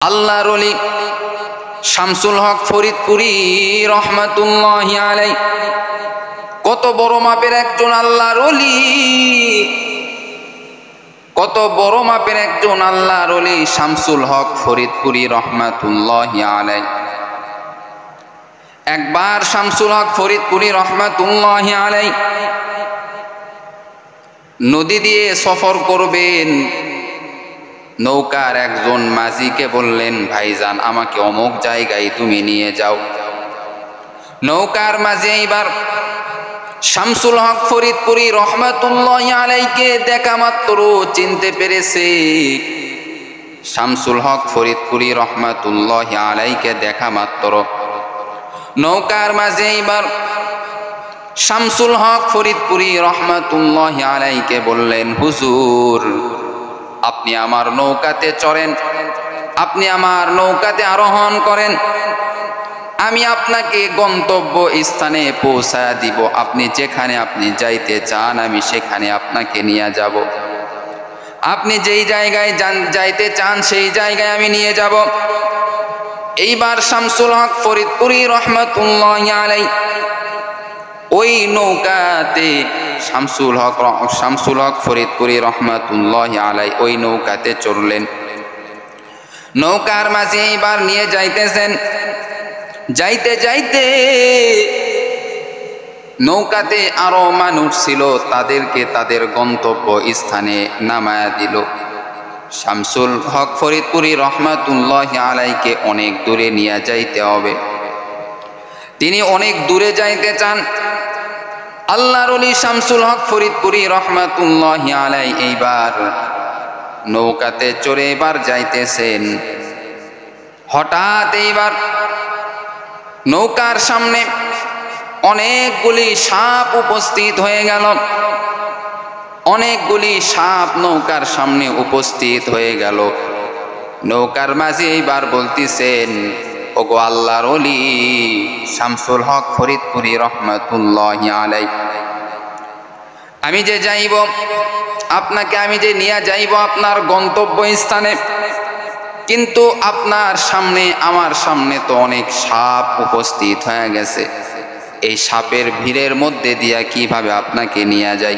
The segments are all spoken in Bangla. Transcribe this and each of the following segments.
আল্লাহর ওলি শামসুল হক ফরিদপুরি রহমাতুল্লাহি আলাইহি কত বড় মাপের একজন আল্লাহর ওলি, কত বড় মাপের একজন আল্লাহর ওলি শামসুল হক ফরিদপুরি রহমাতুল্লাহি আলাইহি। একবার শামসুল হক ফরিদপুরি রহমাতুল্লাহি আলাইহি নদী দিয়ে সফর করবেন। নৌকার একজন মাঝিকে বললেন, ভাইজান আমাকে অমুক জায়গায় তুমি নিয়ে যাও। নৌকার মাঝি এইবার শামসুল হক ফরিদপুরি রহমাতুল্লাহি আলাইহিকে দেখা মাত্র চিনতে পেরেছে। শামসুল হক ফরিদপুরি রহমাতুল্লাহি আলাইহিকে দেখা মাত্র নৌকার মাঝি এইবার শামসুল হক ফরিদপুরি রহমাতুল্লাহি আলাইহিকে বললেন, হুজুর আপনি আমার নৌকাতে চড়েন, আপনি আমার নৌকাতে আরোহণ করেন, আমি আপনাকে গন্তব্য স্থানে পৌঁছায় দিব। আপনি যেখানে আপনি যাইতে চান আমি সেখানে আপনাকে নিয়ে যাব। আপনি যেই জায়গায় যাইতে চান সেই জায়গায় আমি নিয়ে যাব। এইবার শামসুল হক ফরিদপুরি রহমাতুল্লাহি আলাইহি ওই নৌকাতে শামসুল হক ফরিদপুরি রহমাতুল্লাহি আলাইহি ওই নৌকাতে চড়লেন। নৌকার মাঝে এইবার নিয়ে যাইতেছেন। যাইতে যাইতে নৌকাতে আরো মানুষ ছিল, তাদেরকে তাদের গন্তব্য স্থানে নামায়া দিল। শামসুল হক ফরিদপুরি রহমাতুল্লাহি আলাইহিকে অনেক দূরে নিয়ে যাইতে হবে, তিনি অনেক দূরে যাইতে চান। আল্লাহর ওলি শামসুল হক ফরিদপুরি রহমাতুল্লাহি আলাইহি এইবার নৌকাতে চড়ে এবার যাইতেছেন। হঠাৎ এইবার নৌকার সামনে অনেকগুলি সাপ উপস্থিত হয়ে গেল। অনেকগুলি সাপ নৌকার সামনে উপস্থিত হয়ে গেল। নৌকার মাঝি এইবার বলতেছেন, ওগো আল্লাহর ওলি শামসুল হক ফরিদপুরি রহমাতুল্লাহি আলাইহি, আমি যে যাইব আপনাকে, আমি যে নিয়ে যাইব আপনার গন্তব্য স্থানে, কিন্তু আপনার সামনে আমার সামনে তো অনেক সাপ উপস্থিত হয়ে গেছে। এই সাপের ভিড়ের মধ্যে দিয়া কিভাবে আপনাকে নিয়ে যাই?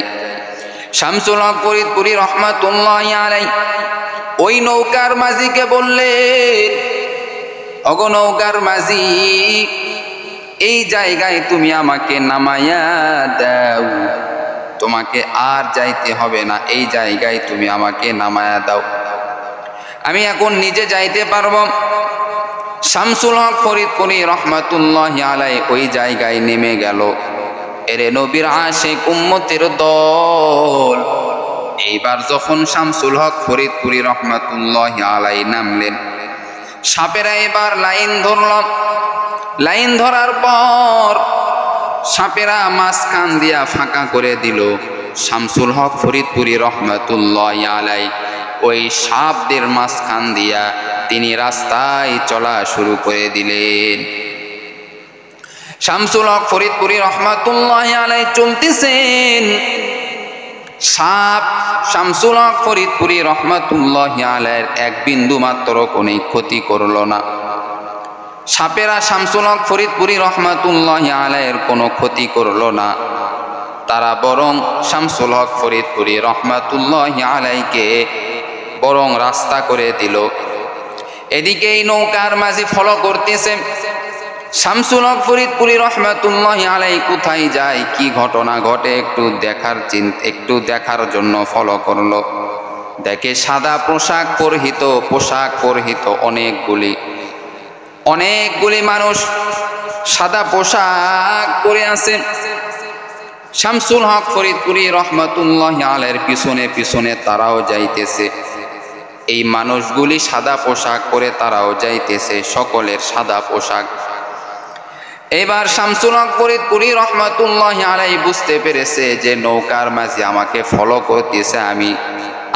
শামসুল হক ফরিদপুরি রহমাতুল্লাহি আলাইহি ওই নৌকার মাঝিকে বললেন, ওগো নৌকার মাঝি এই জায়গায় তুমি আমাকে নামাইয়া দাও, তোমাকে আর যাইতে হবে না, এই জায়গায় তুমি আমাকে নামাইয়া দাও, আমি এখন নিজে যাইতে পারবো। শামসুল হক ফরিদপুরি রহমাতুল্লাহি আলাইহি ওই জায়গায় নেমে গেল। এরে নবীর আশিক উম্মতের দল। এইবার যখন শামসুল হক ফরিদপুরি রহমাতুল্লাহি আলাইহি নামলেন, সাপেরা এবার লাইন ধরল। লাইন ধরার পর সাপেরা মাঝখান দিয়া ফাঁকা করে দিল। শামসুল হক ফরিদপুরি রহমাতুল্লাহি আলাইহি ওই সাপদের মাঝখান দিয়া তিনি রাস্তায় চলা শুরু করে দিলেন। শামসুল হক ফরিদপুরি রহমাতুল্লাহি আলাইহি চলতেছেন। সাপ শামসুল হক ফরিদপুরি রহমাতুল্লাহি আলাইহির এক বিন্দু মাত্র কোনো ক্ষতি করল না। সাপেরা শামসুল হক ফরিদপুরি রহমাতুল্লাহি আলাইহির কোনো ক্ষতি করল না, তারা বরং শামসুল হক ফরিদপুরি রহমাতুল্লাহি আলাইহিকে বরং রাস্তা করে দিল। এদিকে এই নৌকার মাঝি ফলো করতেছে শামসুল হক ফরিদপুরি রহমাতুল্লাহি আলাইহি কোথায় যায়, কি ঘটনা ঘটে একটু দেখার জন্য ফলো করলো। দেখে সাদা পোশাক পরিহিত অনেকগুলি মানুষ সাদা পোশাক পরে আছে। শামসুল হক ফরিদপুরি রহমাতুল্লাহি আলাইহির পিছনে পিছনে তারাও যাইতেছে। এই মানুষগুলি সাদা পোশাক পরে তারাও যাইতেছে, সকলের সাদা পোশাক। এবার শামসুল হক ফরিদপুরি রহমাতুল্লাহি আলাইহি বুঝতে পেরেছে যে নৌকার মাঝি আমাকে ফলো করতেছে, আমি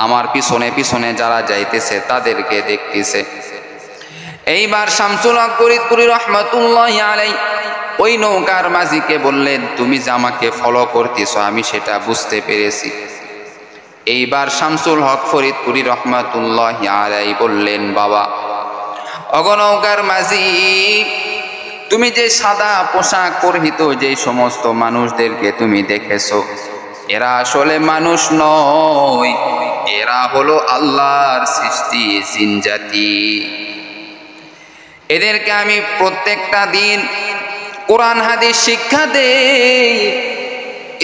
আমার পিছনে পিছনে যারা যাইতেছে তাদেরকে দেখতেছে। এইবার শামসুল হক ফরিদপুরি রহমাতুল্লাহি আলাইহি ওই নৌকার মাঝিকে বললেন, তুমি যে আমাকে ফলো করতেছো আমি সেটা বুঝতে পেরেছি। এইবার শামসুল হক ফরিদপুরি রহমাতুল্লাহি আলাইহি বললেন, বাবা ওগো নৌকার মাঝি, তুমি যে সাদা পোশাক পরিহিত যে সমস্ত মানুষদেরকে তুমি দেখেছো, এরা আসলে মানুষ নয়, এরা হলো আল্লাহর সৃষ্টি জিন জাতি। এদেরকে আমি প্রত্যেকটা দিন কোরআন হাদিস শিক্ষা দেই,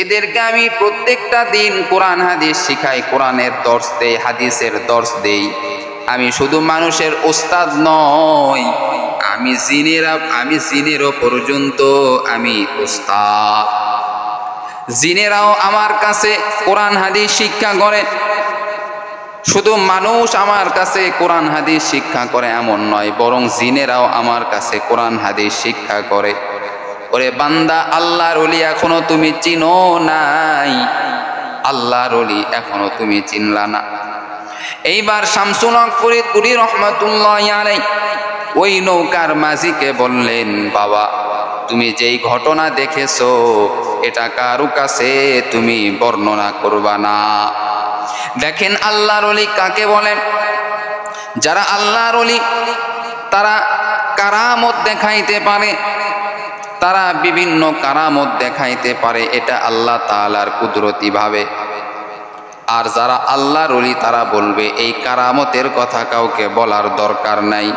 এদেরকে আমি প্রত্যেকটা দিন কোরআন হাদিস শিখাই, কোরআনের দর্স দেই, হাদিসের দর্স দেই। আমি শুধু মানুষের ওস্তাদ নয়, আমি জিনেরও পর্যন্ত আমি ওস্তাদ। জিনেরাও আমার কাছে কোরআন হাদিস শিক্ষা করে। শুধু মানুষ আমার কাছে কোরআন হাদিস শিক্ষা করে এমন নয়, বরং জিনেরাও আমার কাছে কোরআন হাদিস শিক্ষা করে। ওরে বান্দা, আল্লাহর ওলি এখনো তুমি চিনো নাই, আল্লাহর ওলি এখনো তুমি চিনলা না। এইবার শামসুল হক ফরিদপুরি রহমাতুল্লাহি আলাইহি ওই নৌকার মাঝিকে বললেন, বাবা তুমি যেই ঘটনা দেখেছো এটা কারো কাছে তুমি বর্ণনা করবা না। দেখেন আল্লাহর ওলি কাকে বলেন? যারা আল্লাহর ওলি তারা কারামত দেখাইতে পারে, তারা বিভিন্ন কারামত দেখাইতে পারে, এটা আল্লাহ তাআলার কুদরতি ভাবে। আর যারা আল্লাহর ওলি তারা বলবে এই কারামতের কথা কাউকে বলার দরকার নাই।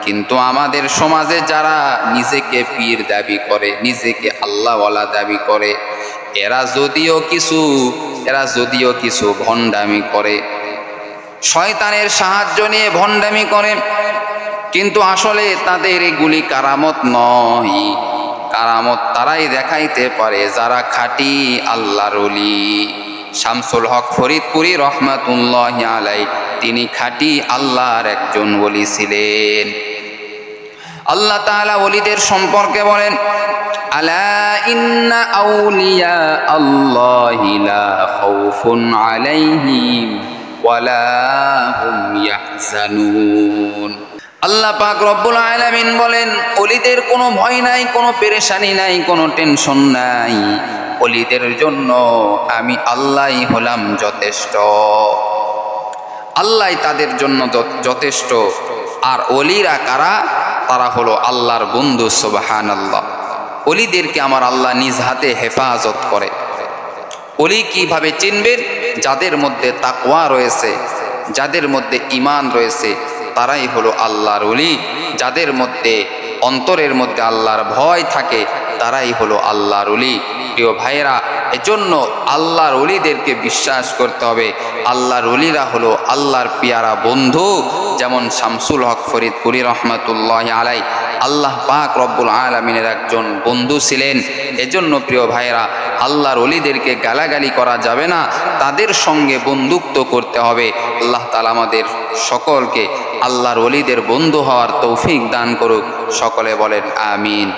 কিন্তু আমাদের সমাজে যারা নিজেকে পীর দাবি করে, নিজেকে আল্লাহওয়ালা দাবি করে, এরা যদিও কিছু ভণ্ডামি করে, শয়তানের সাহায্য নিয়ে ভণ্ডামি করে, কিন্তু আসলে তাদের এগুলি কারামত নয়। কারামত তারাই দেখাইতে পারে যারা খাঁটি আল্লাহর ওলি। শামসুল হক ফরিদপুরি রহমাতুল্লাহি আলাইহি তিনি খাঁটি আল্লাহর একজন ওলি ছিলেন। আল্লাহ তাআলা ওলিদের সম্পর্কে বলেন, আলা ইন্না আউলিয়া আল্লাহি লা খাউফুন আলাইহিম ওয়ালা হুম ইয়াহজানুন। আল্লাহ পাক রব্বুল আলামিন বলেন, ওলিদের কোনো ভয় নাই, কোনো পেরেশানি নাই, কোনো টেনশন নাই। ওলিদের জন্য আমি আল্লাহই হলাম যথেষ্ট, আল্লাহ তাদের জন্য যথেষ্ট। আর ওলিরা কারা? তারা হলো আল্লাহর বন্ধু। সুবহানাল্লাহ। ওলিদেরকে আমার আল্লাহ নিজ হাতে হেফাজত করে। ওলি কিভাবে চিনবেন? যাদের মধ্যে তাকওয়া রয়েছে, যাদের মধ্যে ঈমান রয়েছে, তারাই হলো আল্লাহর ওলি। যাদের মধ্যে অন্তরের মধ্যে আল্লাহর ভয় থাকে, তারাই হলো আল্লাহর ওলি। প্রিয় ভাইয়েরা, এজন্য আল্লাহর ওলিদেরকে বিশ্বাস করতে হবে। আল্লাহর ওলিরা হলো আল্লাহর পিয়ারা বন্ধু। যেমন শামসুল হক ফরিদপুরি রহমাতুল্লাহি আলাইহি আল্লাহ পাক রব্বুল আলামিনের একজন বন্ধু ছিলেন। এজন্য প্রিয় ভাইয়েরা, আল্লাহর ওলিদেরকে গালাগালি করা যাবে না, তাদের সঙ্গে বন্ধুত্ব করতে হবে। আল্লাহ তাআলা আমাদের সকলকে আল্লাহর ওলিদের বন্ধু হওয়ার তৌফিক দান করুক। সকলে বলেন আমিন।